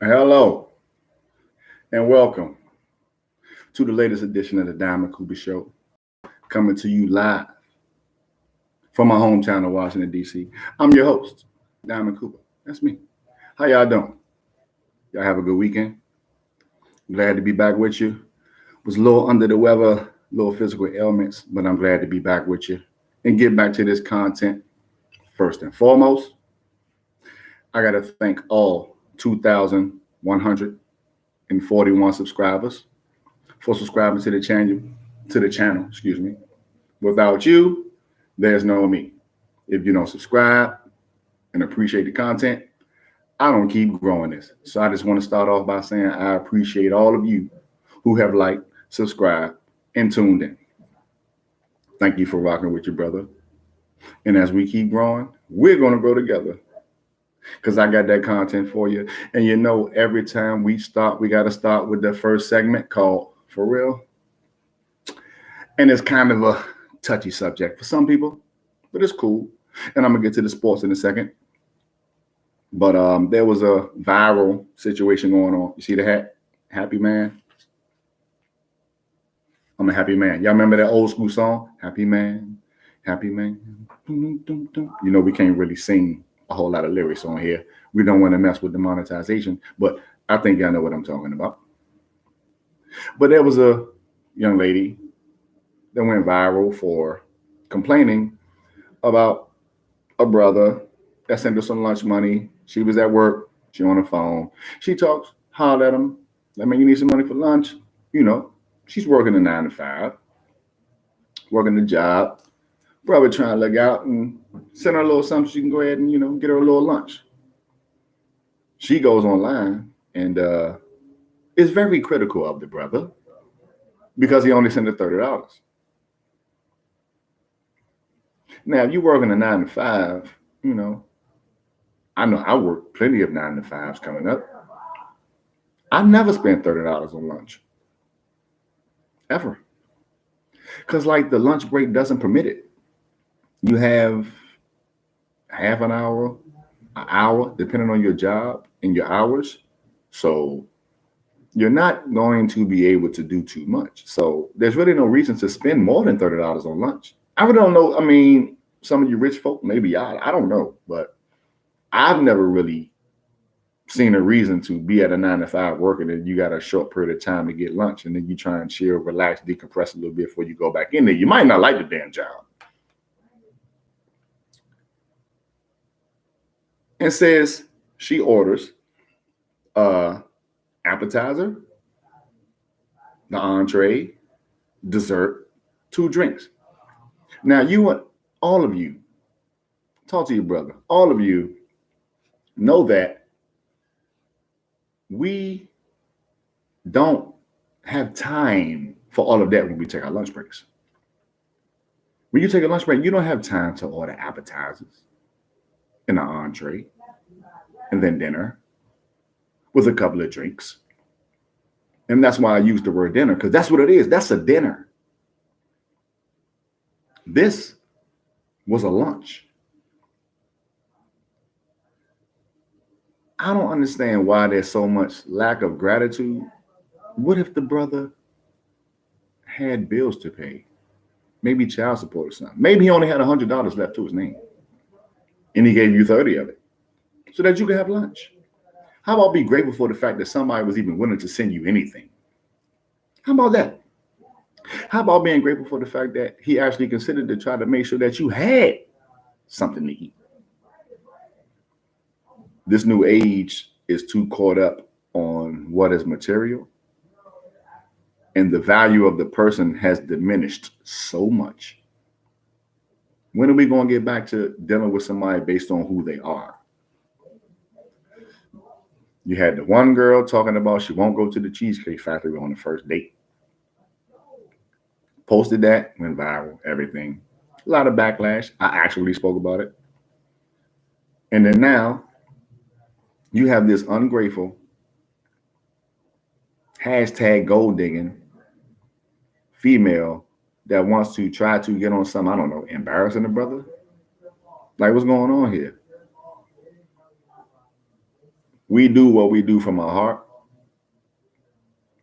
Hello and welcome to the latest edition of the Diamond Cooper Show, coming to you live from my hometown of Washington, D.C. I'm your host, Diamond Cooper. That's me. How y'all doing? Y'all have a good weekend? Glad to be back with you. Was a little under the weather, little physical ailments, but I'm glad to be back with you and get back to this content. First and foremost, I got to thank all 2,141 subscribers for subscribing to the channel, excuse me. Without you, there's no me. If you don't subscribe and appreciate the content, I don't keep growing this. So I just want to start off by saying I appreciate all of you who have liked, subscribed, and tuned in. Thank you for rocking with your brother. And as we keep growing, we're going to grow together because I got that content for you. And you know, every time we start, we got to start with the first segment called For Real. And it's kind of a touchy subject for some people, but it's cool. And I'm going to get to the sports in a second. But there was a viral situation going on. You see the hat? Happy Man. I'm a happy man. Y'all remember that old school song? Happy Man, happy man. You know, we can't really sing a whole lot of lyrics on here. We don't want to mess with the monetization, but I think y'all know what I'm talking about. But there was a young lady that went viral for complaining about a brother that sent her some lunch money. She was at work. She on the phone. She talks, hollered at him. I mean, you need some money for lunch. You know, she's working a 9 to 5, working the job. Probably trying to look out and send her a little something. She can go ahead and, get her a little lunch. She goes online and is very critical of the brother because he only sent her $30. Now, if you're working a 9 to 5, I know I work plenty of 9 to 5s coming up. I never spent $30 on lunch. Ever. Because the lunch break doesn't permit it. You have half an hour, depending on your job and your hours. So you're not going to be able to do too much. So there's really no reason to spend more than $30 on lunch. I really don't know. I mean, some of you rich folk, maybe I don't know, but I've never really seen a reason to be at a 9 to 5 working and you got a short period of time to get lunch and then you try and chill, relax, decompress a little bit before you go back in there. You might not like the damn job. And says she orders appetizer, the entree, dessert, 2 drinks. Now you want all of you, talk to your brother, all of you know that we don't have time for all of that when we take our lunch breaks. When you take a lunch break, you don't have time to order appetizers and an entree and then dinner with a couple of drinks. And that's why I use the word dinner, because that's what it is. That's a dinner. This was a lunch. I don't understand why there's so much lack of gratitude. What if the brother had bills to pay? Maybe child support or something. Maybe he only had $100 left to his name. And he gave you 30 of it so that you could have lunch. How about be grateful for the fact that somebody was even willing to send you anything? How about that? How about being grateful for the fact that he actually considered to try to make sure that you had something to eat? This new age is too caught up on what is material, and the value of the person has diminished so much. When are we going to get back to dealing with somebody based on who they are? You had the one girl talking about she won't go to the Cheesecake Factory on the first date. Posted that, went viral, everything. A lot of backlash. I actually spoke about it. And then now you have this ungrateful, #gold digging female that wants to try to get on some, I don't know, embarrassing the brother. Like, what's going on here? We do what we do from our heart.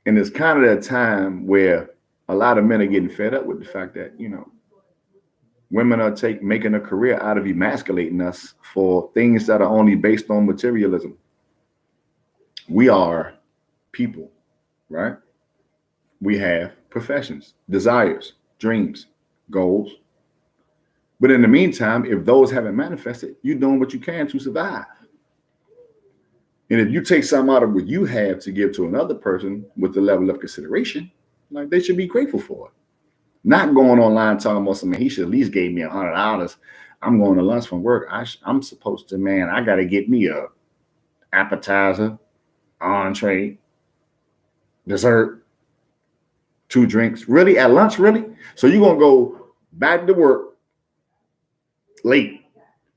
And it's kind of that time where a lot of men are getting fed up with the fact that, women are making a career out of emasculating us for things that are only based on materialism. We are people, right? We have professions, desires, dreams, goals. But in the meantime, if those haven't manifested, you're doing what you can to survive. And if you take something out of what you have to give to another person with the level of consideration, like, they should be grateful for it. Not going online talking about something, he should at least gave me $100. I'm going to lunch from work. I'm supposed to, man, I got to get me a appetizer, entree, dessert, 2 drinks. Really? At lunch? Really? So you're going to go back to work late.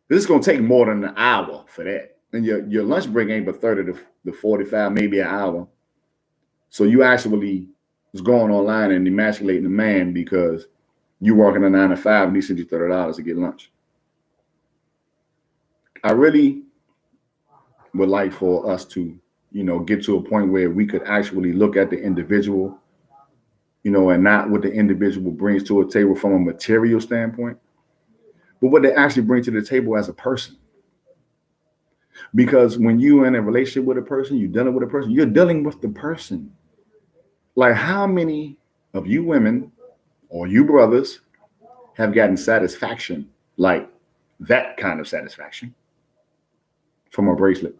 This is going to take more than an hour for that. And your lunch break ain't but 30 to 45, maybe an hour. So you actually was going online and emasculating the man because you working a 9 to 5 and he sent you $30 to get lunch. I really would like for us to, get to a point where we could actually look at the individual, and not what the individual brings to a table from a material standpoint, but what they actually bring to the table as a person. Because when you're in a relationship with a person, you're dealing with a person, you're dealing with the person. Like, how many of you women or you brothers have gotten satisfaction, like that kind of satisfaction, from a bracelet?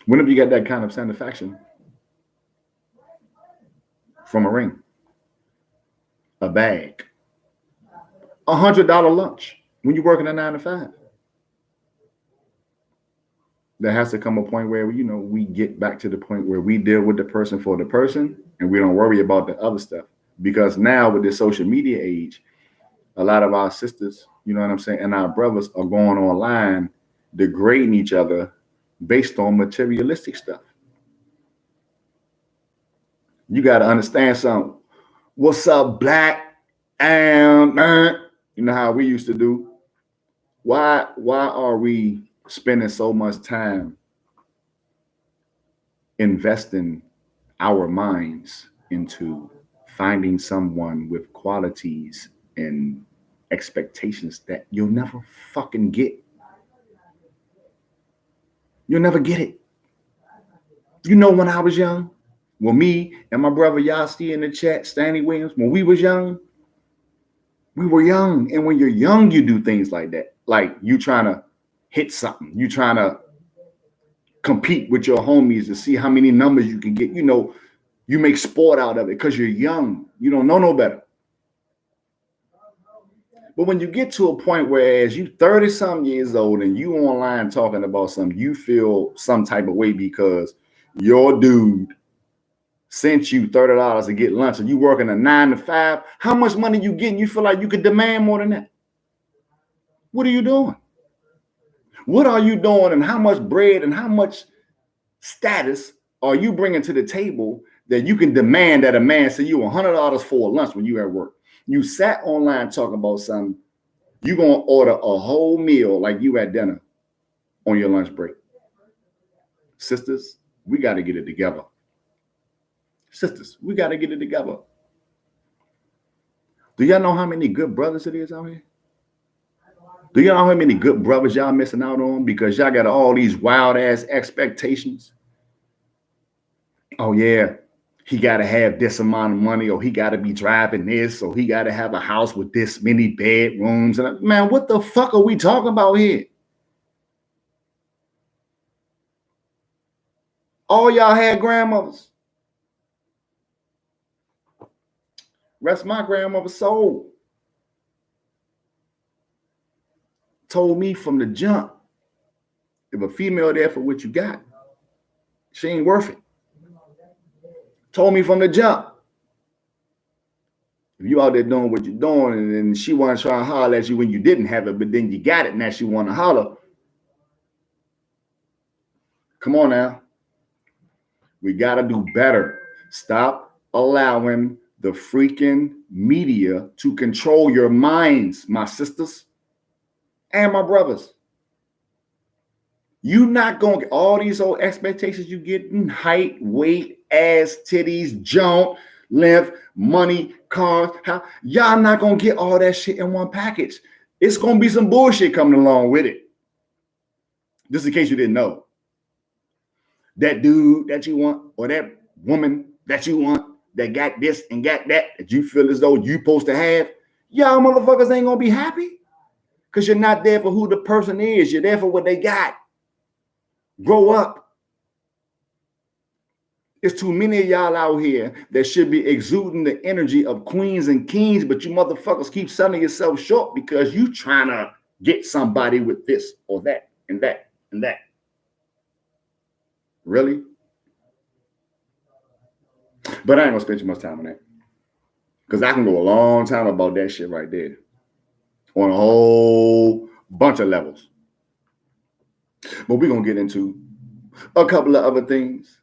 When have you got that kind of satisfaction from a ring, a bag, $100 lunch when you're working a 9 to 5? There has to come a point where, we get back to the point where we deal with the person for the person and we don't worry about the other stuff. Because now with this social media age, a lot of our sisters, and our brothers are going online degrading each other based on materialistic stuff. You got to understand something. What's up, black? And you know how we used to do. Why are we spending so much time investing our minds into finding someone with qualities and expectations that you'll never fucking get? You'll never get it. When I was young, when me and my brother Yasti in the chat, Stanley Williams, when we was young, we were young. And when you're young, you do things like that. Like, you trying to hit something. You trying to compete with your homies to see how many numbers you can get. You make sport out of it because you're young. You don't know no better. But when you get to a point where as you 30-something years old and you online talking about something, you feel some type of way because your dude sent you $30 to get lunch and you working a 9 to 5, how much money you getting? You feel like you could demand more than that. What are you doing? What are you doing, and how much bread and how much status are you bringing to the table that you can demand that a man send you $100 for a lunch when you at work? You sat online talking about something, you're going to order a whole meal like you at dinner on your lunch break. Sisters, we got to get it together. Sisters, we got to get it together. Do y'all know how many good brothers it is out here? Do y'all know how many good brothers y'all missing out on because y'all got all these wild ass expectations? Oh yeah, he got to have this amount of money, or he got to be driving this, or he got to have a house with this many bedrooms. And man, what the fuck are we talking about here? All y'all had grandmothers. Rest my grandmother's soul. Told me from the jump, if a female there for what you got, she ain't worth it. Told me from the jump, if you out there doing what you're doing and then she want to try and holler at you when you didn't have it, but then you got it, now she want to holler. Come on now. We got to do better. Stop allowing the freaking media to control your minds, my sisters and my brothers. You not gonna get all these old expectations you get in height, weight, ass, titties, jump, length, money, cars. Y'all not gonna get all that shit in one package. It's gonna be some bullshit coming along with it. Just in case you didn't know. That dude that you want, or that woman that you want, that got this and got that you feel as though you supposed to have, y'all motherfuckers ain't gonna be happy. Because you're not there for who the person is. You're there for what they got. Grow up. There's too many of y'all out here that should be exuding the energy of queens and kings, but you motherfuckers keep selling yourself short because you trying to get somebody with this or that and that and that. Really? But I ain't gonna spend too much time on that. Because I can go a long time about that shit right there. On a whole bunch of levels. But we're going to get into a couple of other things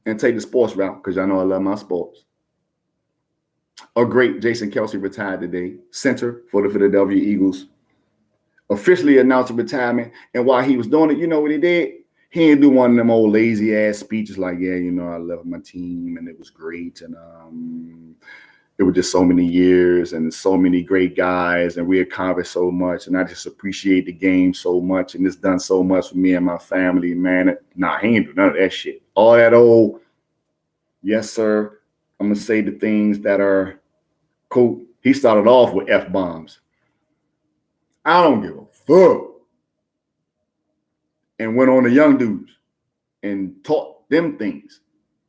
and take the sports route because y'all know I love my sports. A great Jason Kelce retired today, center for the Philadelphia Eagles. Officially announced a retirement. And while he was doing it, you know what he did? He didn't do one of them old lazy ass speeches like, yeah, you know, I love my team and it was great. And it was just so many years and so many great guys and we accomplished so much. And I just appreciate the game so much. And it's done so much for me and my family, man. Nah, he ain't do none of that shit. All that old, yes, sir, I'm going to say the things that are cool. He started off with F-bombs. I don't give a fuck. And went on to young dudes and taught them things.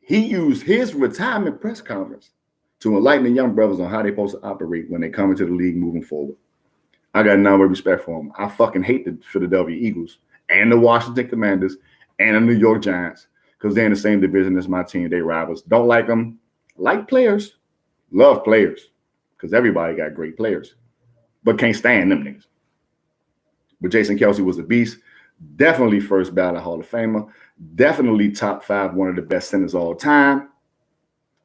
He used his retirement press conference to enlighten the young brothers on how they're supposed to operate when they come into the league moving forward. I got none but respect for him. I fucking hate the Philadelphia Eagles and the Washington Commanders and the New York Giants because they're in the same division as my team. They rivals. Don't like them. Like players. Love players because everybody got great players, but can't stand them niggas. But Jason Kelce was a beast. Definitely first ballot Hall of Famer. Definitely top 5, one of the best centers all time.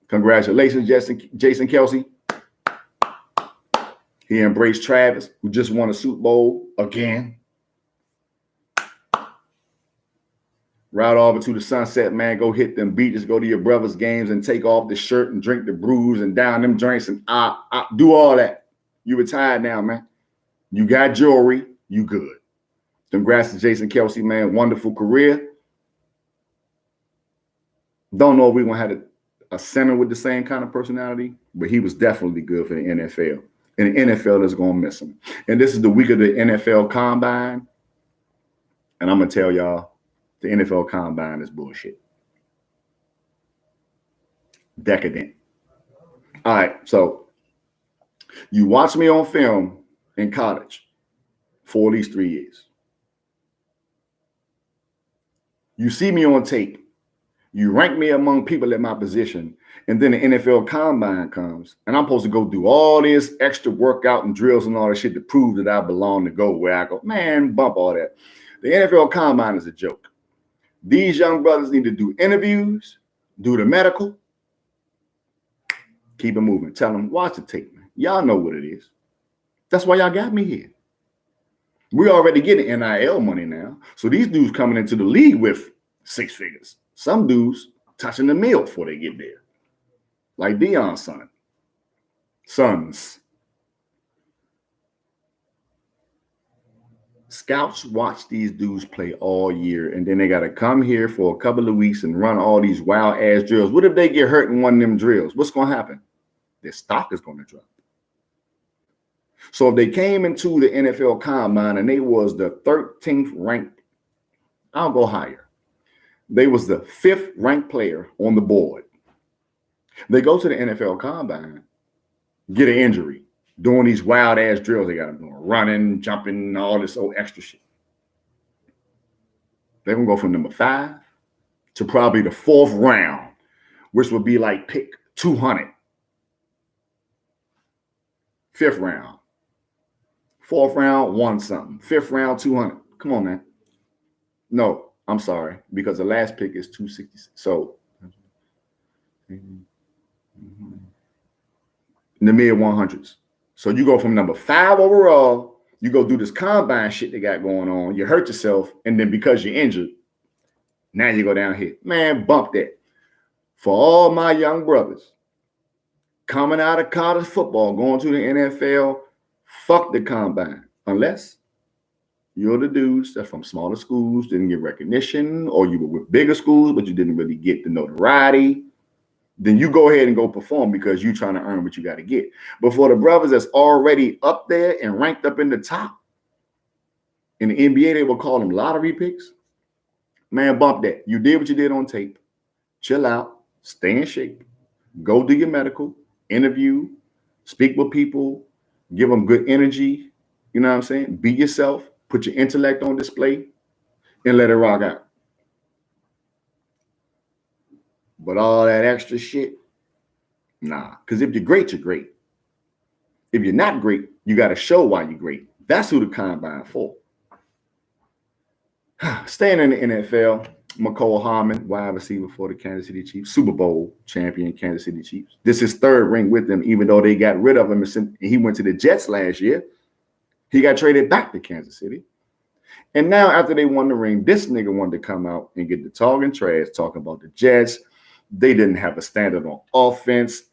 Congratulations, Jason Kelce. He embraced Travis, who just won a Super Bowl again. Ride over to the sunset, man. Go hit them beaches. Go to your brother's games and take off the shirt and drink the brews and down them drinks and do all that. You retired now, man. You got jewelry. You good. Congrats to Jason Kelce, man. Wonderful career. Don't know if we're going to have a center with the same kind of personality, but he was definitely good for the NFL. And the NFL is going to miss him. And this is the week of the NFL Combine. And I'm going to tell y'all, the NFL Combine is bullshit. Decadent. All right, so you watched me on film in college for at least 3 years. You see me on tape. You rank me among people at my position, and then the NFL Combine comes, and I'm supposed to go do all this extra workout and drills and all that shit to prove that I belong to go where I go. Man, bump all that. The NFL Combine is a joke. These young brothers need to do interviews, do the medical, keep it moving. Tell them, watch the tape, man. Y'all know what it is. That's why y'all got me here. We already getting NIL money now. So these dudes coming into the league with 6 figures. Some dudes touching the mill before they get there. Like Dion's sons. Scouts watch these dudes play all year, and then they got to come here for a couple of weeks and run all these wild-ass drills. What if they get hurt in one of them drills? What's going to happen? Their stock is going to drop. So if they came into the NFL Combine and they was the 13th ranked, I'll go higher. They was the 5th ranked player on the board. They go to the NFL Combine, get an injury, doing these wild-ass drills they got them doing, running, jumping, all this old extra shit. They're going to go from number 5 to probably the 4th round, which would be like pick 200. 5th round. 4th round, 1 something. 5th round, 200. Come on, man. No, I'm sorry, because the last pick is 266. So in the mid 100s. So you go from number 5 overall, you go do this combine shit they got going on, you hurt yourself, and then because you're injured, Now you go down here. Man, bump that. For all my young brothers coming out of college football, going to the NFL, fuck the combine. Unless you're the dudes that's from smaller schools, didn't get recognition, or you were with bigger schools, but you didn't really get the notoriety. Then you go ahead and go perform because you're trying to earn what you got to get. But for the brothers that's already up there and ranked up in the top, in the NBA, they will call them lottery picks. Man, bump that. You did what you did on tape. Chill out. Stay in shape. Go do your medical. Interview. Speak with people. Give them good energy. You know what I'm saying? Be yourself. Put your intellect on display. And let it rock out. But all that extra shit, nah. Because if you're great, you're great. If you're not great, you got to show why you're great. That's who the combine for. Staying in the NFL, Mecole Hardman, wide receiver for the Kansas City Chiefs, Super Bowl champion Kansas City Chiefs. This is his third ring with them, even though they got rid of him. And he went to the Jets last year. He got traded back to Kansas City. And now after they won the ring, this nigga wanted to come out and get the talking trash, talking about the Jets. They didn't have a standard on offense.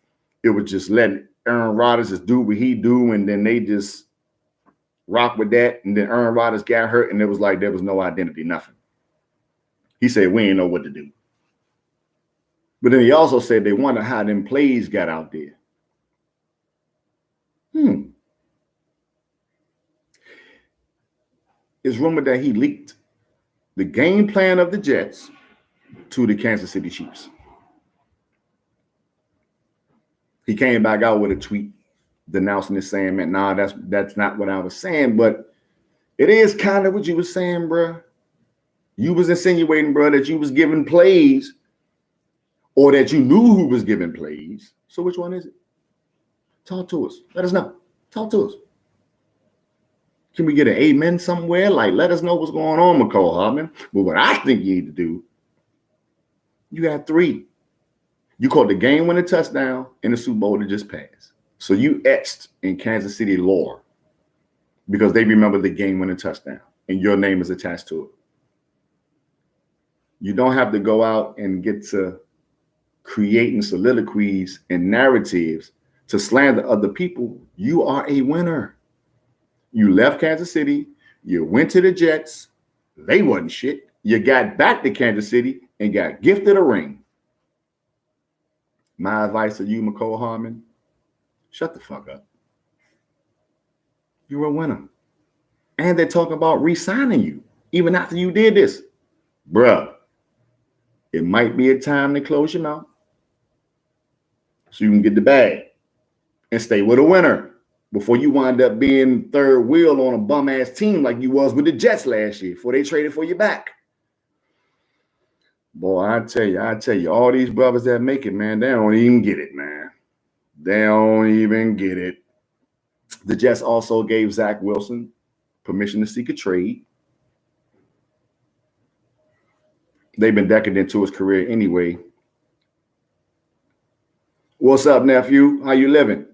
It was just letting Aaron Rodgers just do what he do, and then they just rock with that. And then Aaron Rodgers got hurt, and it was like there was no identity, nothing. He said, we ain't know what to do. But then he also said they wonder how them plays got out there. It's rumored that he leaked the game plan of the Jets to the Kansas City Chiefs. He came back out with a tweet denouncing it, saying, man, nah, that's not what I was saying. But it is kind of what you were saying, bro. You was insinuating, bro, that you was giving plays or that you knew who was giving plays. So which one is it? Talk to us. Let us know. Talk to us. Can we get an amen somewhere? Like, let us know what's going on, Mecole Hardman. But what I think you need to do, you got 3. You caught the game-winning touchdown in the Super Bowl that just passed. So you etched in Kansas City lore because they remember the game-winning touchdown, and your name is attached to it. You don't have to go out and get to creating soliloquies and narratives to slander other people. You are a winner. You left Kansas City. You went to the Jets. They wasn't shit. You got back to Kansas City and got gifted a ring. My advice to you, Mecole Hardman, shut the fuck up. You're a winner. And they're talking about re-signing you, even after you did this. Bruh, it might be a time to close your mouth so you can get the bag and stay with a winner before you wind up being third wheel on a bum-ass team like you was with the Jets last year before they traded for you back. Boy, I tell you, all these brothers that make it, man, they don't even get it, man. They don't even get it. The Jets also gave Zach Wilson permission to seek a trade. They've been decadent to his career anyway. What's up, nephew? How you living?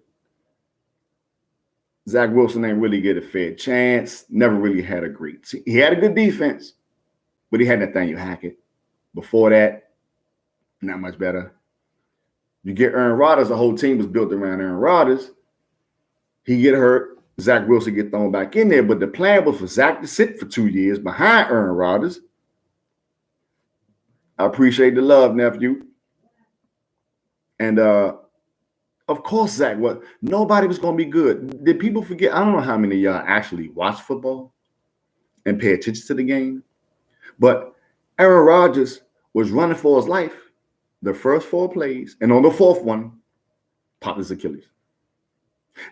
Zach Wilson ain't really get a fair chance. Never really had a great. He had a good defense, but he had Nathaniel Hackett. Before that, not much better. You get Aaron Rodgers, the whole team was built around Aaron Rodgers. He get hurt. Zach Wilson get thrown back in there, but the plan was for Zach to sit for 2 years behind Aaron Rodgers. I appreciate the love, nephew. And of course, Zach, nobody was going to be good. Did people forget? I don't know how many of y'all actually watch football and pay attention to the game, but Aaron Rodgers was running for his life the first 4 plays, and on the 4th one, popped his Achilles.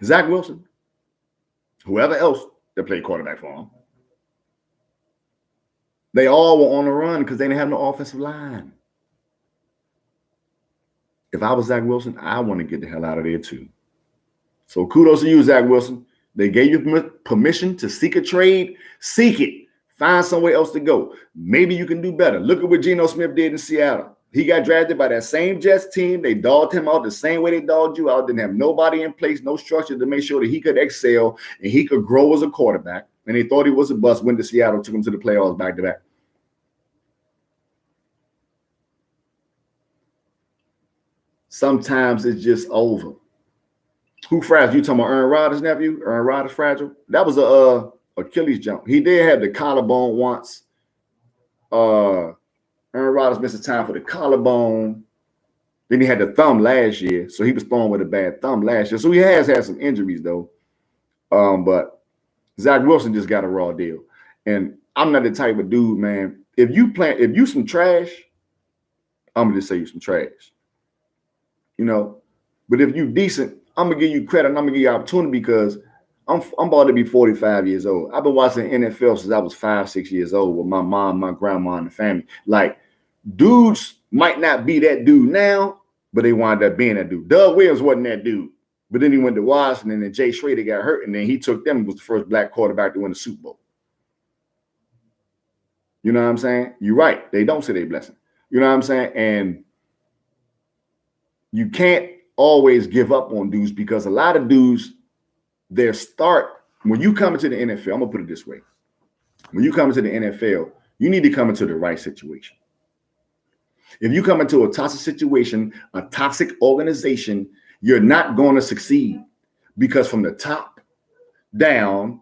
Zach Wilson, whoever else that played quarterback for him, they all were on the run because they didn't have no offensive line. If I was Zach Wilson, I want to get the hell out of there too. So kudos to you, Zach Wilson. They gave you permission to seek a trade. Seek it. Find somewhere else to go. Maybe you can do better. Look at what Geno Smith did in Seattle. He got drafted by that same Jets team. They dogged him out the same way they dogged you out. Didn't have nobody in place, no structure to make sure that he could excel and he could grow as a quarterback. And they thought he was a bust. Went to Seattle, took him to the playoffs back to back. sometimes it's just over. Who fragile? You talking about Aaron Rodgers' nephew? Aaron Rodgers fragile? That was a Achilles jump. He did have the collarbone once. Aaron Rodgers missed a time for the collarbone. Then he had the thumb last year, so he was throwing with a bad thumb last year. So he has had some injuries though. But Zach Wilson just got a raw deal, and I'm not the type of dude, man. If you some trash, I'm gonna just say you some trash. You know, but if you decent, I'm gonna give you credit and I'm gonna give you opportunity because I'm about to be 45 years old. I've been watching NFL since I was 5-6 years old with my mom, my grandma, and the family. Like, dudes might not be that dude now, but they wound up being that dude. Doug Williams wasn't that dude, but then he went to Washington and then Jay Schrader got hurt, and then he took them and was the first black quarterback to win the Super Bowl. You know what I'm saying? You're right. They don't say they blessing. You know what I'm saying? And you can't always give up on dudes because a lot of dudes, their start, when you come into the NFL, I'm going to put it this way. When you come into the NFL, you need to come into the right situation. If you come into a toxic situation, a toxic organization, you're not going to succeed because from the top down,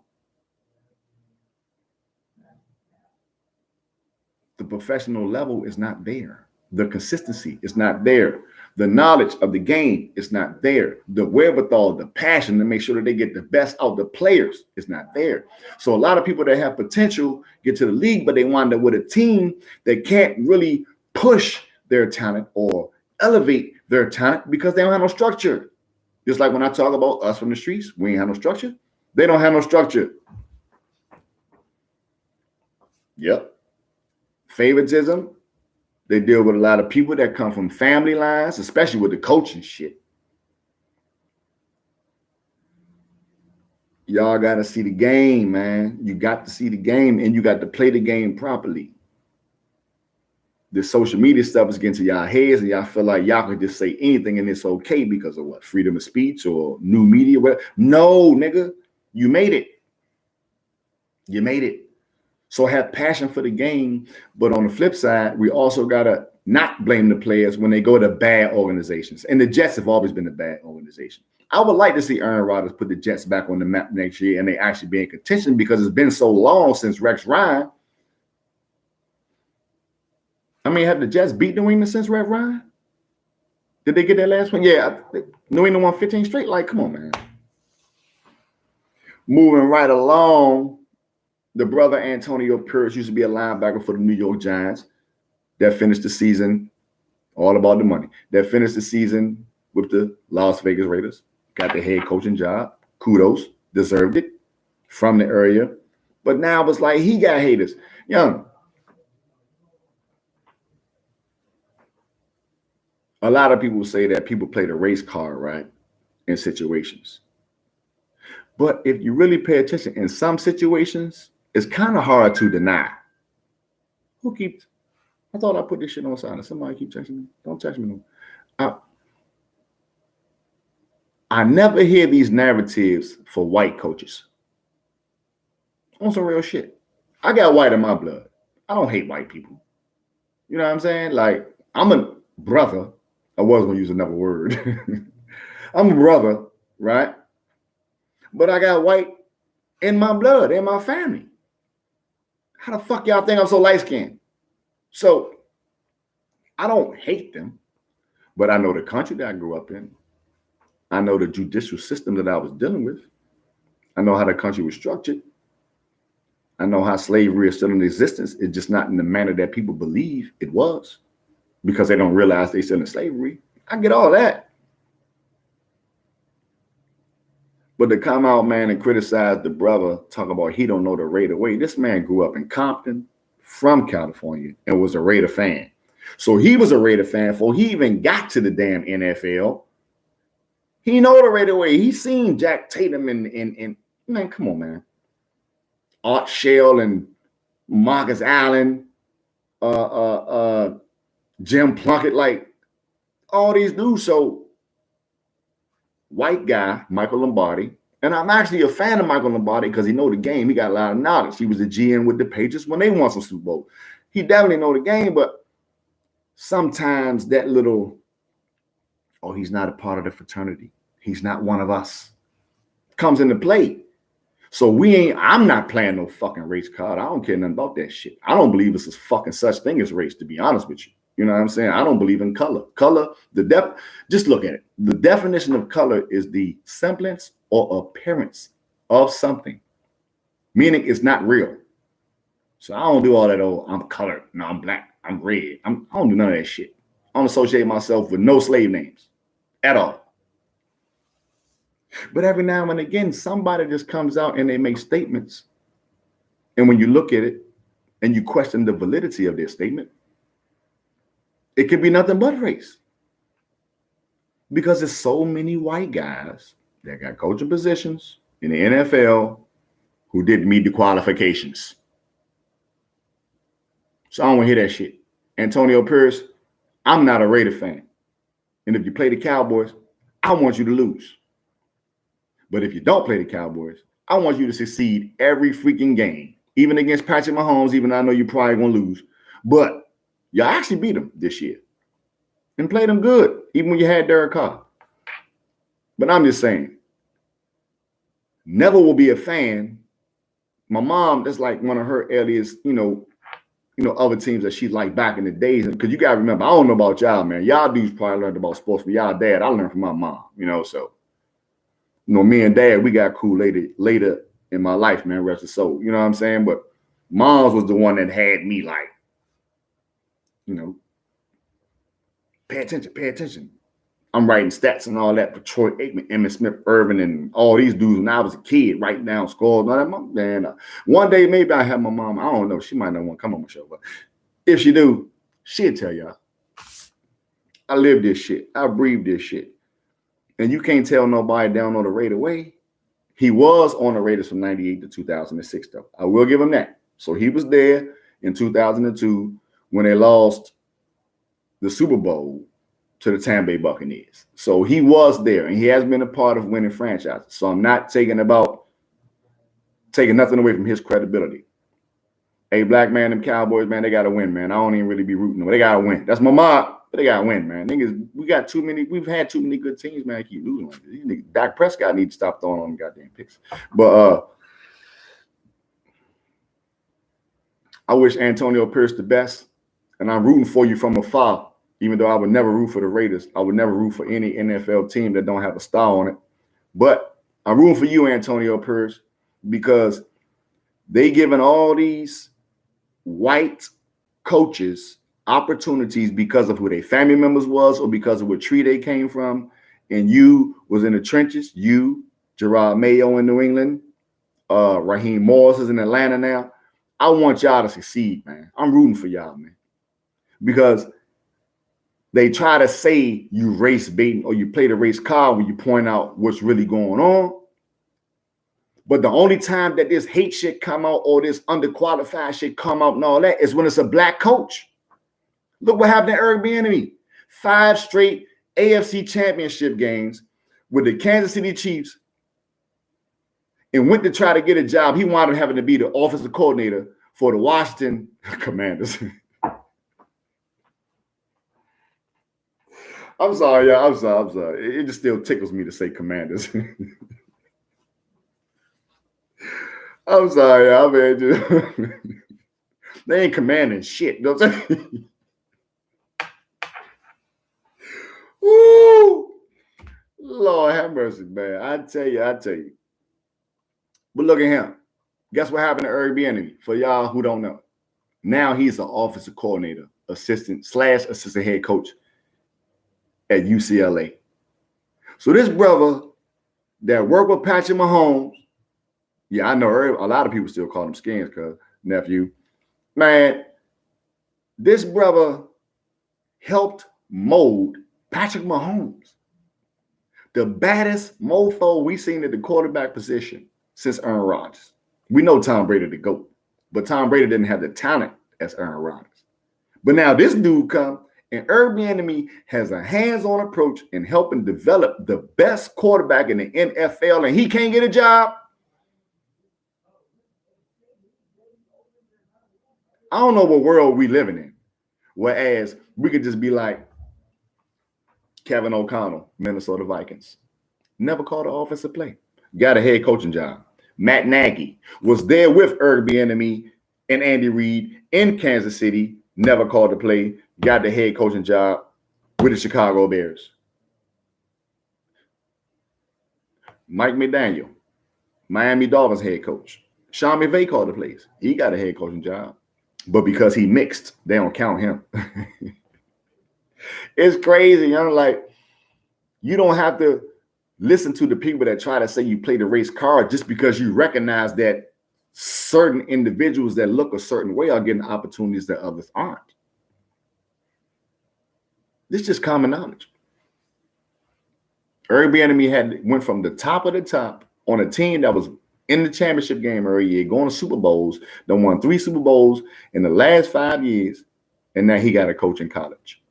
the professional level is not there. The consistency is not there. The knowledge of the game is not there. The wherewithal, the passion to make sure that they get the best out of the players is not there. So a lot of people that have potential get to the league, but they wind up with a team that can't really push their talent or elevate their talent because they don't have no structure. Just like when I talk about us from the streets, we ain't have no structure. They don't have no structure. Yep. Favoritism. They deal with a lot of people that come from family lines, especially with the coaching shit. Y'all got to see the game, man. You got to see the game, and you got to play the game properly. The social media stuff is getting to y'all heads, and y'all feel like y'all can just say anything and it's okay because of what? Freedom of speech or new media? No, nigga. You made it. You made it. So have passion for the game. But on the flip side, we also got to not blame the players when they go to bad organizations. And the Jets have always been a bad organization. I would like to see Aaron Rodgers put the Jets back on the map next year and they actually be in contention because it's been so long since Rex Ryan. I mean, have the Jets beat New England since Rex Ryan? Did they get that last one? Yeah. New England won 15 straight. Like, come on, man. Moving right along. The brother Antonio Pierce used to be a linebacker for the New York Giants that finished the season, all about the money, that finished the season with the Las Vegas Raiders, got the head coaching job. Kudos, deserved it, from the area. But now it's like he got haters. Young, a lot of people say that people play the race card, right, in situations. But if you really pay attention, in some situations, it's kind of hard to deny. Who keeps? I thought I put this shit on silent. Somebody keep texting me. Don't text me no. I never hear these narratives for white coaches. On some real shit. I got white in my blood. I don't hate white people. You know what I'm saying? Like, I'm a brother. I was going to use another word. I'm a brother, right? But I got white in my blood, in my family. How the fuck y'all think I'm so light-skinned? So I don't hate them, but I know the country that I grew up in. I know the judicial system that I was dealing with. I know how the country was structured. I know how slavery is still in existence. It's just not in the manner that people believe it was because they don't realize they're still in slavery. I get all that. But to come out, man, and criticize the brother, talk about he don't know the Raider way. This man grew up in Compton, from California, and was a Raider fan. So he was a Raider fan before he even got to the damn NFL. He know the Raider way. He seen Jack Tatum and man, come on, man. Art Shell and Marcus Allen, Jim Plunkett, like all these dudes. So white guy, Michael Lombardi. And I'm actually a fan of Michael Lombardi because he know the game. He got a lot of knowledge. He was the GM with the Patriots when they won some Super Bowl. He definitely know the game, but sometimes that little Oh, he's not a part of the fraternity. He's not one of us. Comes into play. So I'm not playing no fucking race card. I don't care nothing about that shit. I don't believe it's a fucking such thing as race, to be honest with you. You know what I'm saying? I don't believe in color. Just look at it. The definition of color is the semblance or appearance of something, meaning it's not real. So I don't do all that, I'm colored. No, I'm black. I'm red. I don't do none of that shit. I don't associate myself with no slave names at all. But every now and again, somebody just comes out and they make statements. And when you look at it and you question the validity of their statement, it could be nothing but race. Because there's so many white guys that got coaching positions in the NFL who didn't meet the qualifications. So I don't want to hear that shit. Antonio Pierce, I'm not a Raider fan. And if you play the Cowboys, I want you to lose. But if you don't play the Cowboys, I want you to succeed every freaking game, even against Patrick Mahomes, even though I know you're probably going to lose. But you actually beat them this year and played them good, even when you had Derek Carr. But I'm just saying, never will be a fan. My mom, that's like one of her earliest, other teams that she liked back in the days. Because you got to remember, I don't know about y'all, man. Y'all dudes probably learned about sports from y'all dad. I learned from my mom, so. Me and dad, we got cool later in my life, man, rest of soul. You know what I'm saying? But mom's was the one that had me like, pay attention. I'm writing stats and all that for Troy Aikman, Emmitt Smith, Irvin, and all these dudes when I was a kid, writing down scores and all that. Man, one day maybe I have my mom. I don't know. She might not want to come on my show, but if she do, she'll tell y'all. I live this shit. I breathe this shit. And you can't tell nobody down on the Raider way. He was on the Raiders from 98 to 2006, though. I will give him that. So he was there in 2002 when they lost the Super Bowl to the Tampa Bay Buccaneers. So he was there, and he has been a part of winning franchises. So I'm not taking nothing away from his credibility. Hey, black man, them Cowboys, man, they got to win, man. I don't even really be rooting them. They got to win. That's my mom. But they gotta win, man. Niggas, we've had too many good teams, man. I keep losing like this. These niggas, Dak Prescott needs to stop throwing on them goddamn picks. But I wish Antonio Pierce the best, and I'm rooting for you from afar. Even though I would never root for the Raiders, I would never root for any NFL team that don't have a star on it. But I'm rooting for you, Antonio Pierce, because they giving all these white coaches opportunities because of who their family members was or because of what tree they came from. And you was in the trenches. You, Gerard Mayo in New England, Raheem Morris is in Atlanta now. I want y'all to succeed, man. I'm rooting for y'all, man. Because they try to say you race baiting or you play the race card when you point out what's really going on. But the only time that this hate shit come out or this underqualified shit come out and all that is when it's a black coach. Look what happened to Eric Bieniemy. 5 straight AFC championship games with the Kansas City Chiefs and went to try to get a job. He wound up having to be the offensive coordinator for the Washington Commanders. I'm sorry, y'all. I'm sorry. It just still tickles me to say Commanders. I'm sorry, y'all, man. They ain't commanding shit. You know what I'm saying? Woo! Lord have mercy, man. I tell you. But look at him. Guess what happened to Eric Bieniemy? For y'all who don't know. Now he's an offensive coordinator, assistant head coach at UCLA. So this brother that worked with Patrick Mahomes, yeah, I know a lot of people still call him Skins because nephew. Man, this brother helped mold Patrick Mahomes, the baddest mofo we've seen at the quarterback position since Aaron Rodgers. We know Tom Brady the GOAT, but Tom Brady didn't have the talent as Aaron Rodgers. But now this dude come, and Eric Bieniemy has a hands-on approach in helping develop the best quarterback in the NFL, and he can't get a job. I don't know what world we living in, whereas we could just be like, Kevin O'Connell, Minnesota Vikings. Never called an offensive play. Got a head coaching job. Matt Nagy was there with Eric Bieniemy and Andy Reid in Kansas City. Never called a play. Got the head coaching job with the Chicago Bears. Mike McDaniel, Miami Dolphins head coach. Sean McVay called the plays. He got a head coaching job. But because he mixed, they don't count him. It's crazy, like, you don't have to listen to the people that try to say you play the race card just because you recognize that certain individuals that look a certain way are getting opportunities that others aren't. This is just common knowledge. Eric Bieniemy went from the top of the top on a team that was in the championship game every year, going to Super Bowls, then won 3 Super Bowls in the last 5 years, and now he got a coach in college.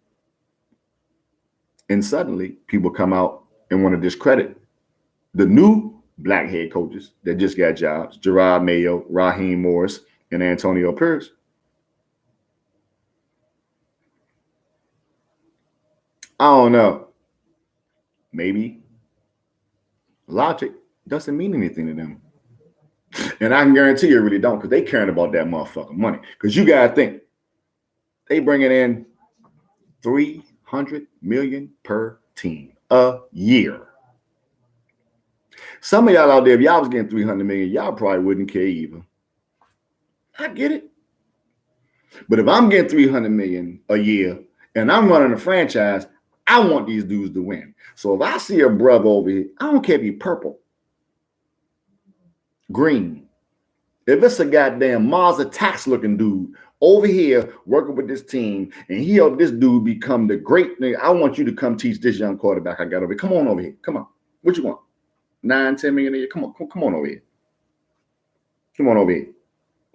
And suddenly, people come out and want to discredit the new black head coaches that just got jobs, Gerard Mayo, Raheem Morris, and Antonio Pierce. I don't know. Maybe logic doesn't mean anything to them. And I can guarantee you it really don't, because they caring about that motherfucking money. Because you got to think, they bringing in $300 million per team a year. Some of y'all out there, if y'all was getting $300 million, y'all probably wouldn't care either. I get it. But if I'm getting $300 million a year and I'm running a franchise, I want these dudes to win. So if I see a brother over here, I don't care if he's purple, green. If it's a goddamn Mars Attacks looking dude over here working with this team and he helped this dude become the great thing, I want you to come teach this young quarterback I got over here. Come on over here. Come on. What you want? 9-10 million a year? Come on over here. Come on over here.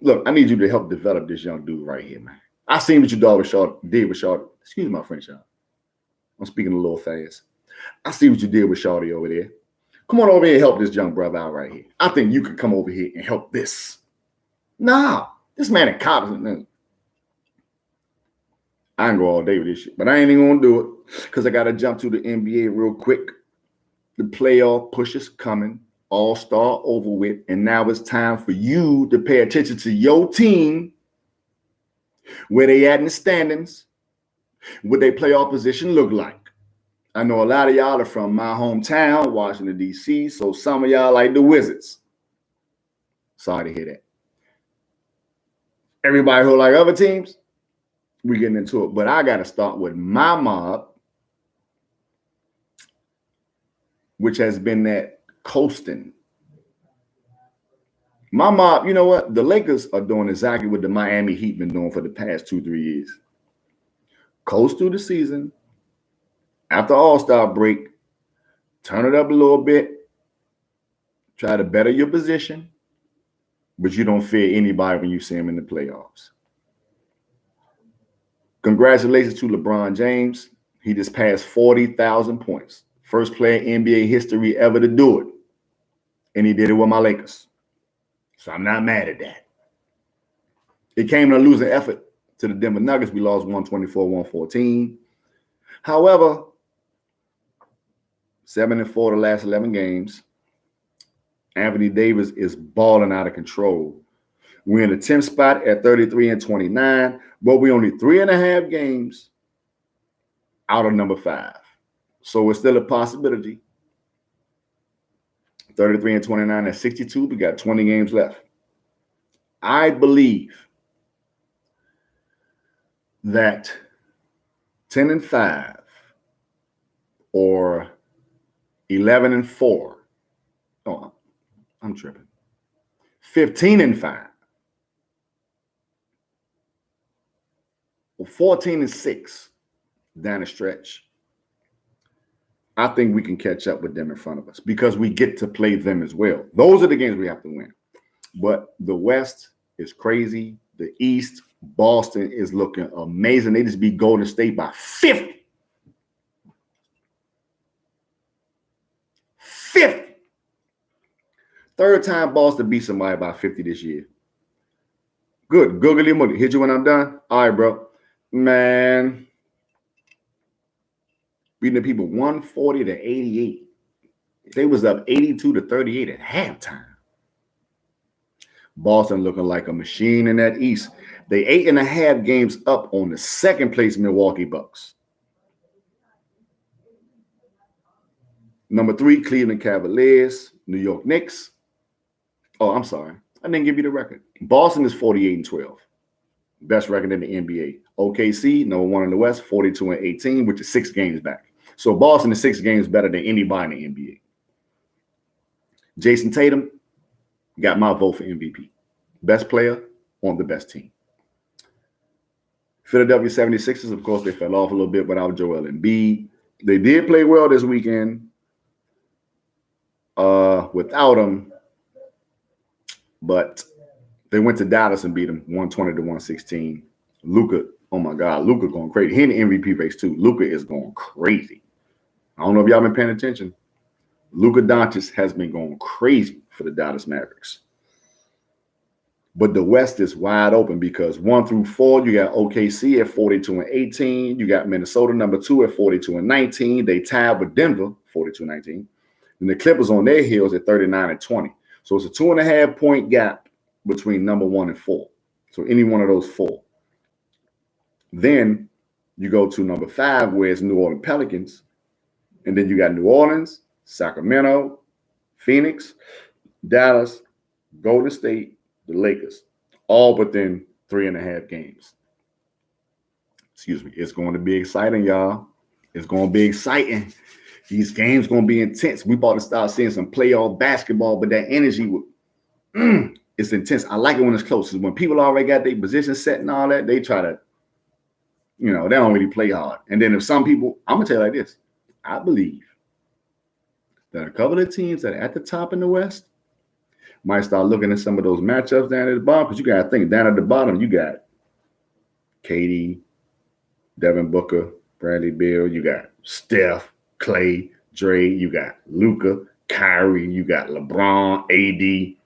Look, I need you to help develop this young dude right here, man. I seen what you did with Shawty. Excuse my French, y'all. I'm speaking a little fast. I see what you did with Shawty over there. Come on over here and help this young brother out right here. I think you could come over here and help this. Nah, this man in college. I can go all day with this shit, but I ain't even gonna do it because I gotta jump to the NBA real quick. The playoff push is coming, All-Star over with, and now it's time for you to pay attention to your team, where they at in the standings, what their playoff position look like. I know a lot of y'all are from my hometown, Washington, D.C., so some of y'all like the Wizards. Sorry to hear that. Everybody who like other teams, we're getting into it. But I got to start with my mob, which has been that coasting. My mob, you know what? The Lakers are doing exactly what the Miami Heat been doing for the past 2-3 years. Coast through the season. After All-Star break, turn it up a little bit. Try to better your position. But you don't fear anybody when you see him in the playoffs. Congratulations to LeBron James. He just passed 40,000 points. First player in NBA history ever to do it. And he did it with my Lakers. So I'm not mad at that. It came in a losing effort to the Denver Nuggets. We lost 124-114. However, 7-4 the last 11 games. Anthony Davis is balling out of control. We're in the 10th spot at 33-29, but we're only 3.5 games out of number 5. So it's still a possibility. 33-29 at 62. We got 20 games left. I believe that 10-5 or 11-4. Oh, I'm tripping. 15-5 or 14-6 down the stretch. I think we can catch up with them in front of us because we get to play them as well. Those are the games we have to win. But the West is crazy. The East, Boston is looking amazing. They just beat Golden State by 50. 50. Third time Boston beat somebody by 50 this year. Good. Googly moogly. Hit you when I'm done? All right, bro. Man. beating the people 140 to 88. They was up 82 to 38 at halftime. Boston looking like a machine in that East. They 8.5 games up on the second place Milwaukee Bucks. Number 3, Cleveland Cavaliers, New York Knicks. Oh, I'm sorry. I didn't give you the record. Boston is 48-12. Best record in the NBA. OKC, number 1 in the West, 42-18, which is 6 games back. So Boston is 6 games better than anybody in the NBA. Jason Tatum got my vote for MVP. Best player on the best team. Philadelphia 76ers, of course, they fell off a little bit without Joel Embiid. They did play well this weekend without him, but they went to Dallas and beat them 120 to 116. Luka, oh my God, Luka going crazy. He in the MVP race too. Luka is going crazy. I don't know if y'all been paying attention. Luka Doncic has been going crazy for the Dallas Mavericks. But the West is wide open because 1 through 4, you got OKC at 42-18. You got Minnesota number 2 at 42-19. They tied with Denver 42-19. And the Clippers on their heels at 39-20. So it's a 2.5 point gap between number 1 and 4. So any one of those 4. Then you go to number 5, where it's New Orleans Pelicans. And then you got New Orleans, Sacramento, Phoenix, Dallas, Golden State, the Lakers, all within 3.5 games. Excuse me. It's going to be exciting, y'all. It's going to be exciting. These games going to be intense. We about to start seeing some playoff basketball, but that energy, it's intense. I like it when it's close. When people already got their position set and all that, they try to, they don't really play hard. And then if some people, I'm going to tell you like this. I believe that a couple of teams that are at the top in the West might start looking at some of those matchups down at the bottom, because you got to think down at the bottom, you got KD, Devin Booker, Bradley Beal, you got Steph, Clay, Dre, you got Luka, Kyrie, you got LeBron, AD.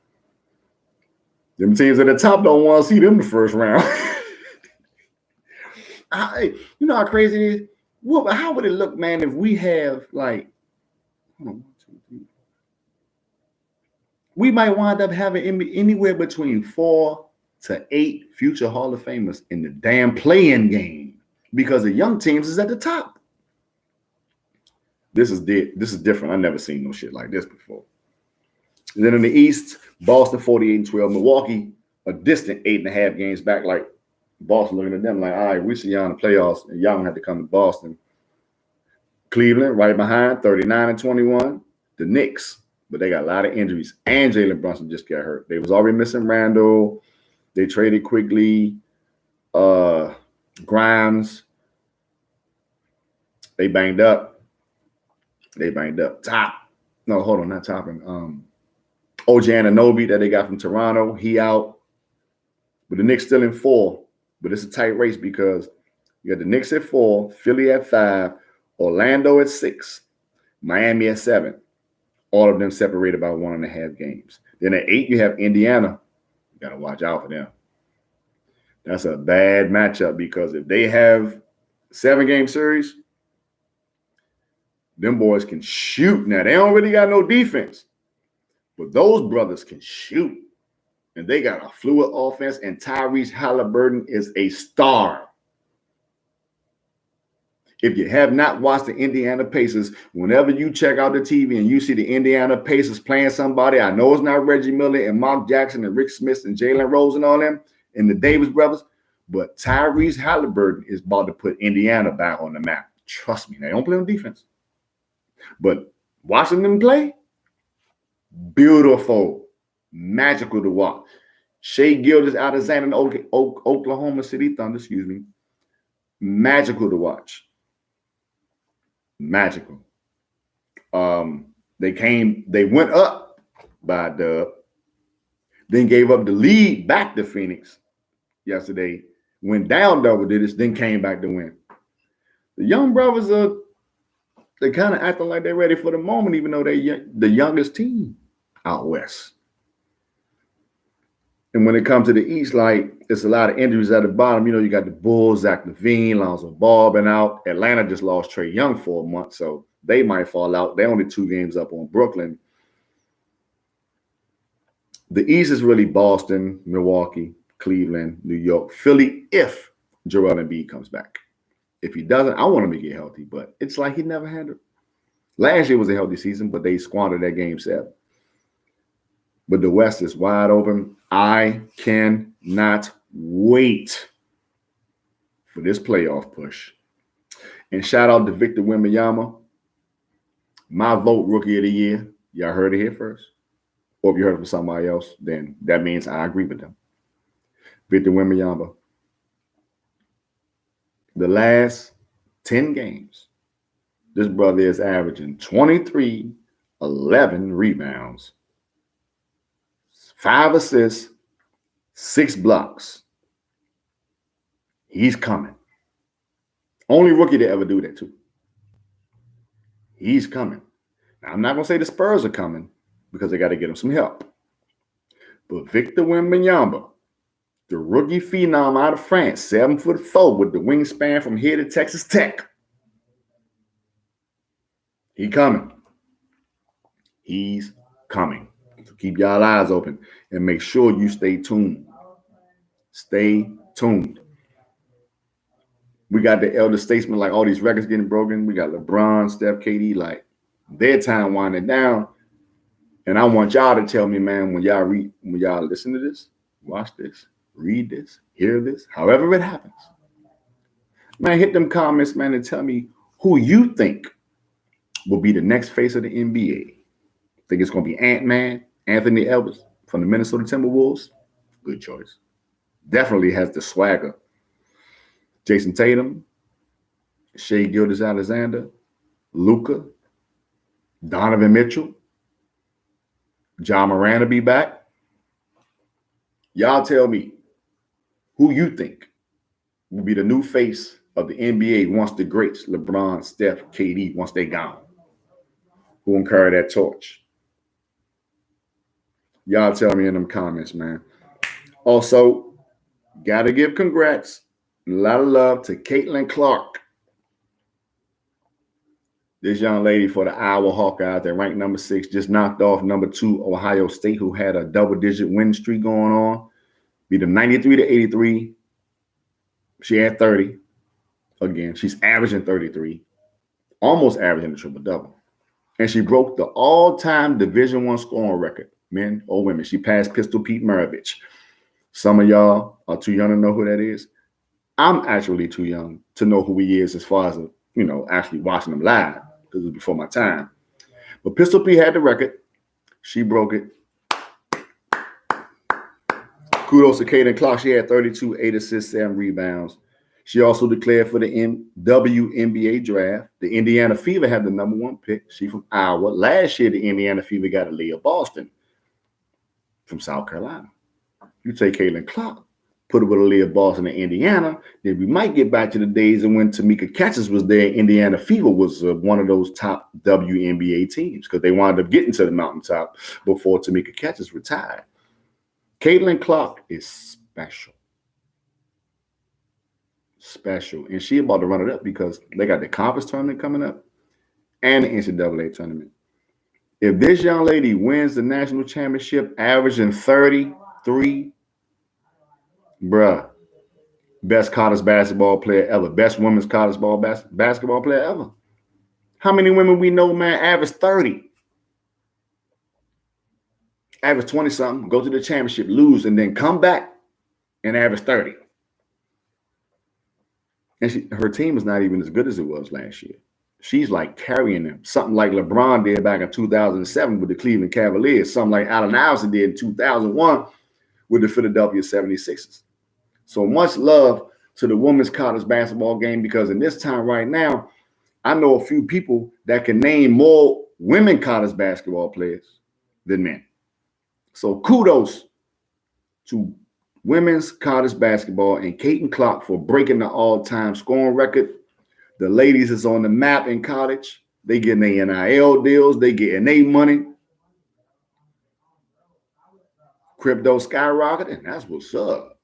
Them teams at the top don't want to see them the first round. You know how crazy it is? How would it look, man, if we have like, we might wind up having anywhere between 4 to 8 future Hall of Famers in the damn play-in game because the young teams is at the top. This is different. I've never seen no shit like this before. And then in the East, Boston 48-12, Milwaukee a distant 8.5 games back. Like Boston looking at them like, all right, we see y'all in the playoffs, and y'all don't have to come to Boston. Cleveland right behind, 39-21. The Knicks, but they got a lot of injuries, and Jalen Brunson just got hurt. They was already missing Randall. They traded quickly. Grimes. They banged up. Top. No, hold on, not Topping. OG Anunoby that they got from Toronto, he out. But the Knicks still in 4. But it's a tight race because you got the Knicks at 4, Philly at 5, Orlando at 6, Miami at 7. All of them separated by 1.5 games. Then at 8, you have Indiana. You got to watch out for them. That's a bad matchup because if they have 7-game series, them boys can shoot. Now, they don't really got no defense, but those brothers can shoot. And they got a fluid offense, and Tyrese Halliburton is a star. If you have not watched the Indiana Pacers, whenever you check out the TV and you see the Indiana Pacers playing somebody, I know it's not Reggie Miller and Mark Jackson and Rick Smith and Jalen Rose and all them and the Davis brothers, but Tyrese Halliburton is about to put Indiana back on the map. Trust me, they don't play on defense. But watching them play, beautiful, magical to watch. Shea Gilgeous-Alexander, Oklahoma City Thunder, magical to watch. Magical. They went up by a dub, then gave up the lead back to Phoenix yesterday, went down double digits, then came back to win. The young brothers they kind of acting like they're ready for the moment, even though they're the youngest team out west. And when it comes to the East, like it's a lot of injuries at the bottom. You know, you got the Bulls, Zach LaVine, Lonzo Ball been out. Atlanta just lost Trae Young for a month, so they might fall out. They're only 2 games up on Brooklyn. The East is really Boston, Milwaukee, Cleveland, New York, Philly, if Joel Embiid comes back. If he doesn't, I want him to get healthy, but it's like he never had it. Last year was a healthy season, but they squandered that game 7. But the West is wide open. I cannot wait for this playoff push. And shout out to Victor Wembanyama, my vote Rookie of the Year. Y'all heard it here first. Or if you heard it from somebody else, then that means I agree with them. Victor Wembanyama. The last 10 games, this brother is averaging 23, 11 rebounds, 5 assists, 6 blocks. He's coming. Only rookie to ever do that too. He's coming. Now, I'm not going to say the Spurs are coming because they got to get him some help. But Victor Wembanyama, the rookie phenom out of France, 7'4" with the wingspan from here to Texas Tech. He coming. He's coming. So keep y'all eyes open and make sure you stay tuned. Stay tuned. We got the elder statesmen, like all these records getting broken. We got LeBron, Steph, KD, like their time winding down. And I want y'all to tell me, man, when y'all listen to this, watch this, read this, hear this, however it happens. Man, hit them comments, man, and tell me who you think will be the next face of the NBA. Think it's going to be Ant-Man, Anthony Edwards from the Minnesota Timberwolves? Good choice. Definitely has the swagger. Jason Tatum, Shai Gilgeous-Alexander, Luka, Donovan Mitchell, John Moran will be back. Y'all tell me who you think will be the new face of the NBA once the greats, LeBron, Steph, KD, once they gone. Who will carry that torch? Y'all tell me in them comments, man. Also, got to give congrats, a lot of love to Caitlin Clark. This young lady for the Iowa Hawkeyes that ranked number 6 just knocked off number 2 Ohio State, who had a double-digit win streak going on. Beat them 93-83. She had 30. Again, she's averaging 33, almost averaging the triple-double. And she broke the all-time Division I scoring record, men or women. She passed Pistol Pete Maravich. Some of y'all are too young to know who that is. I'm actually too young to know who he is as far as, actually watching him live, because it was before my time. But Pistol Pete had the record. She broke it. Kudos to Caitlin Clark. She had 32, 8 assists, 7 rebounds. She also declared for the WNBA draft. The Indiana Fever had the number 1 pick. She from Iowa. Last year, the Indiana Fever got Aaliyah Boston from South Carolina. You take Caitlin Clark, put her with Aaliyah Boston in Indiana, then we might get back to the days of when Tamika Catchings was there. Indiana Fever was one of those top WNBA teams because they wound up getting to the mountaintop before Tamika Catchings retired. Caitlin Clark is special. Special. And she about to run it up because they got the conference tournament coming up and the NCAA tournament. If this young lady wins the national championship averaging 33, bruh, best college basketball player ever, best women's college basketball player ever. How many women we know, man, average 30? Average 20-something, go to the championship, lose, and then come back and average 30. And her team is not even as good as it was last year. She's like carrying them. Something like LeBron did back in 2007 with the Cleveland Cavaliers. Something like Allen Iverson did in 2001 with the Philadelphia 76ers. So much love to the women's college basketball game, because in this time right now, I know a few people that can name more women college basketball players than men. So kudos to women's college basketball and Caitlin Clark for breaking the all-time scoring record. The ladies is on the map in college. They getting their NIL deals. They getting their money. Crypto skyrocketing. That's what's up.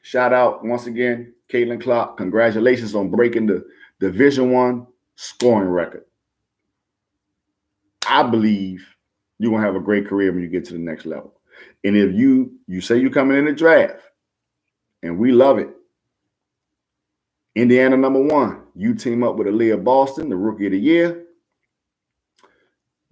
Shout out once again, Caitlin Clark. Congratulations on breaking the Division I scoring record. I believe you're gonna have a great career when you get to the next level. And if you say you're coming in the draft, and we love it, Indiana #1, you team up with Aaliyah Boston, the Rookie of the Year.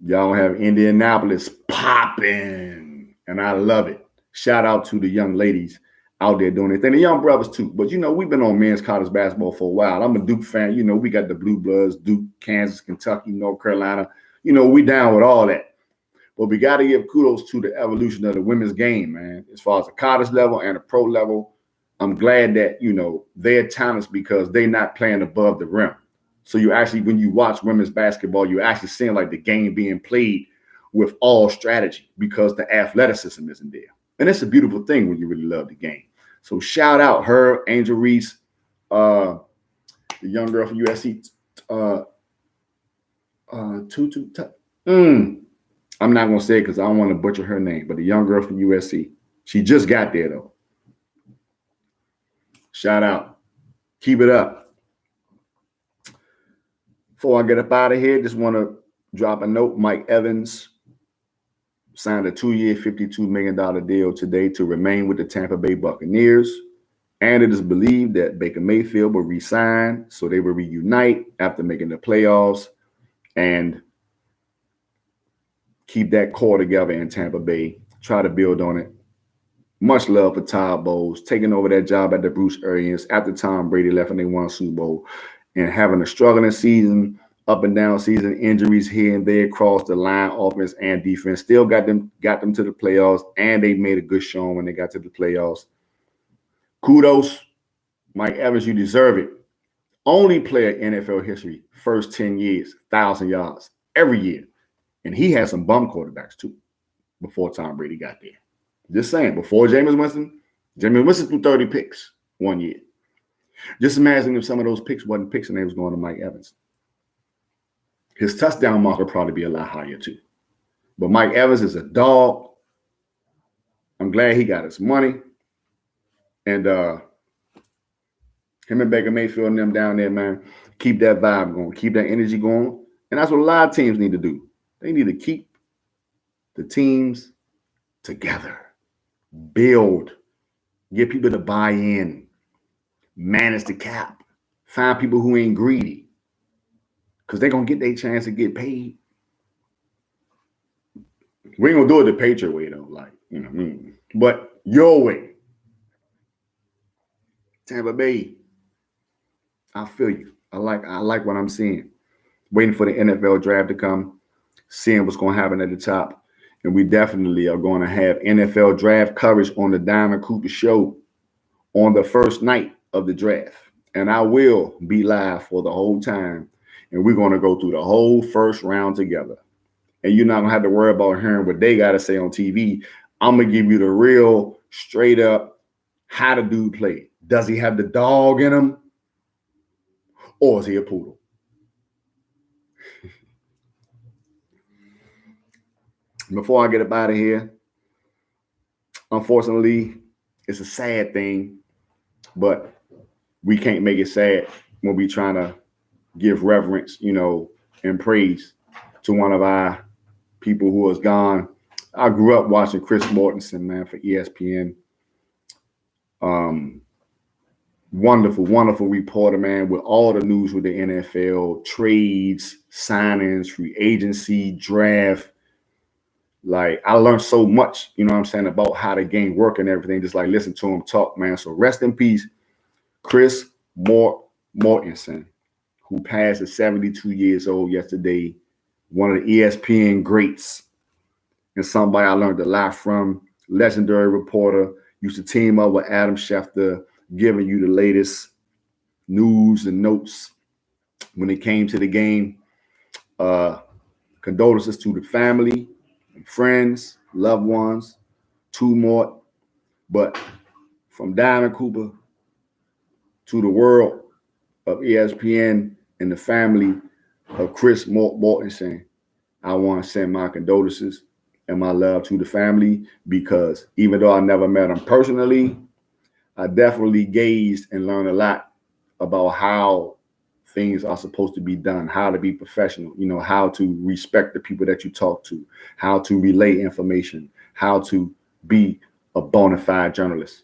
Y'all have Indianapolis popping, and I love it. Shout out to the young ladies out there doing it, and the young brothers too. But we've been on men's college basketball for a while. I'm a Duke fan. We got the Blue Bloods, Duke, Kansas, Kentucky, North Carolina. We down with all that. But we got to give kudos to the evolution of the women's game, man. As far as the college level and the pro level, I'm glad that they're talents because they're not playing above the rim. So you actually, when you watch women's basketball, you're actually seeing like the game being played with all strategy because the athleticism isn't there. And it's a beautiful thing when you really love the game. So shout out her, Angel Reese, the young girl from USC, I'm not going to say it because I don't want to butcher her name, but the young girl from USC. She just got there, though. Shout out. Keep it up. Before I get up out of here, just want to drop a note. Mike Evans signed a 2-year, $52 million deal today to remain with the Tampa Bay Buccaneers. And it is believed that Baker Mayfield will resign, so they will reunite after making the playoffs and keep that core together in Tampa Bay. Try to build on it. Much love for Todd Bowles, taking over that job at the Bruce Arians after Tom Brady left and they won a Super Bowl, and having a struggling season, up and down season, injuries here and there across the line, offense and defense. Still got them to the playoffs, and they made a good showing when they got to the playoffs. Kudos, Mike Evans, you deserve it. Only player in NFL history, first 10 years, 1,000 yards every year. And he had some bum quarterbacks too before Tom Brady got there. Just saying, before Jameis Winston threw 30 picks one year. Just imagine if some of those picks wasn't picks and they was going to Mike Evans. His touchdown mark would probably be a lot higher too. But Mike Evans is a dog. I'm glad he got his money. And him and Baker Mayfield and them down there, man, keep that vibe going, keep that energy going. And that's what a lot of teams need to do. They need to keep the teams together, build, get people to buy in, manage the cap, find people who ain't greedy because they're going to get their chance to get paid. We ain't going to do it the Patriot way, though, but your way. Tampa Bay, I feel you. I like what I'm seeing. Waiting for the NFL draft to come, seeing what's going to happen at the top. And we definitely are going to have NFL draft coverage on the Diamond Cooper Show on the first night of the draft. And I will be live for the whole time. And we're going to go through the whole first round together. And you're not going to have to worry about hearing what they got to say on TV. I'm going to give you the real, straight up, how the dude play. Does he have the dog in him? Or is he a poodle? Before I get up out of here, unfortunately, it's a sad thing, but we can't make it sad when we're trying to give reverence, and praise to one of our people who has gone. I grew up watching Chris Mortensen, man, for ESPN. Wonderful, wonderful reporter, man, with all the news with the NFL, trades, signings, free agency, draft. Like, I learned so much, about how the game work and everything. Just like listen to him talk, man. So rest in peace, Chris Mortensen, who passed at 72 years old yesterday. One of the ESPN greats and somebody I learned a lot from. Legendary reporter, used to team up with Adam Schefter, giving you the latest news and notes when it came to the game. Condolences to the family, friends, loved ones, to Mort. But from Diamond Cooper to the world of ESPN and the family of Chris Mortensen, I want to send my condolences. and my love to the family, because even though I never met them personally, I definitely gazed and learned a lot about how things are supposed to be done, how to be professional, how to respect the people that you talk to, how to relay information, how to be a bona fide journalist.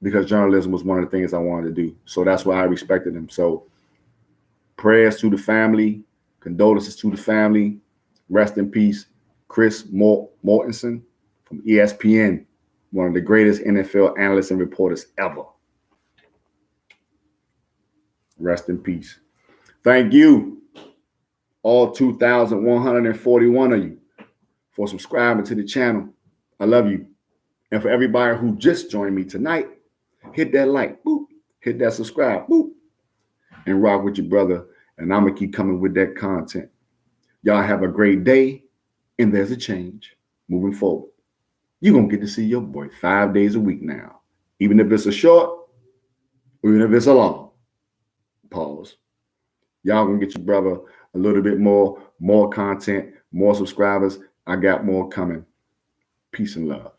Because journalism was one of the things I wanted to do. So that's why I respected him. So prayers to the family, condolences to the family. Rest in peace, Chris Mortensen from ESPN, one of the greatest NFL analysts and reporters ever. Rest in peace. Thank you, all 2,141 of you, for subscribing to the channel. I love you. And for everybody who just joined me tonight, hit that like, boop, hit that subscribe, boop, and rock with your brother. And I'm going to keep coming with that content. Y'all have a great day, and there's a change moving forward. You're going to get to see your boy 5 days a week now, even if it's a short, or even if it's a long. Pause. Y'all going to get your brother a little bit more content, more subscribers. I got more coming. Peace and love.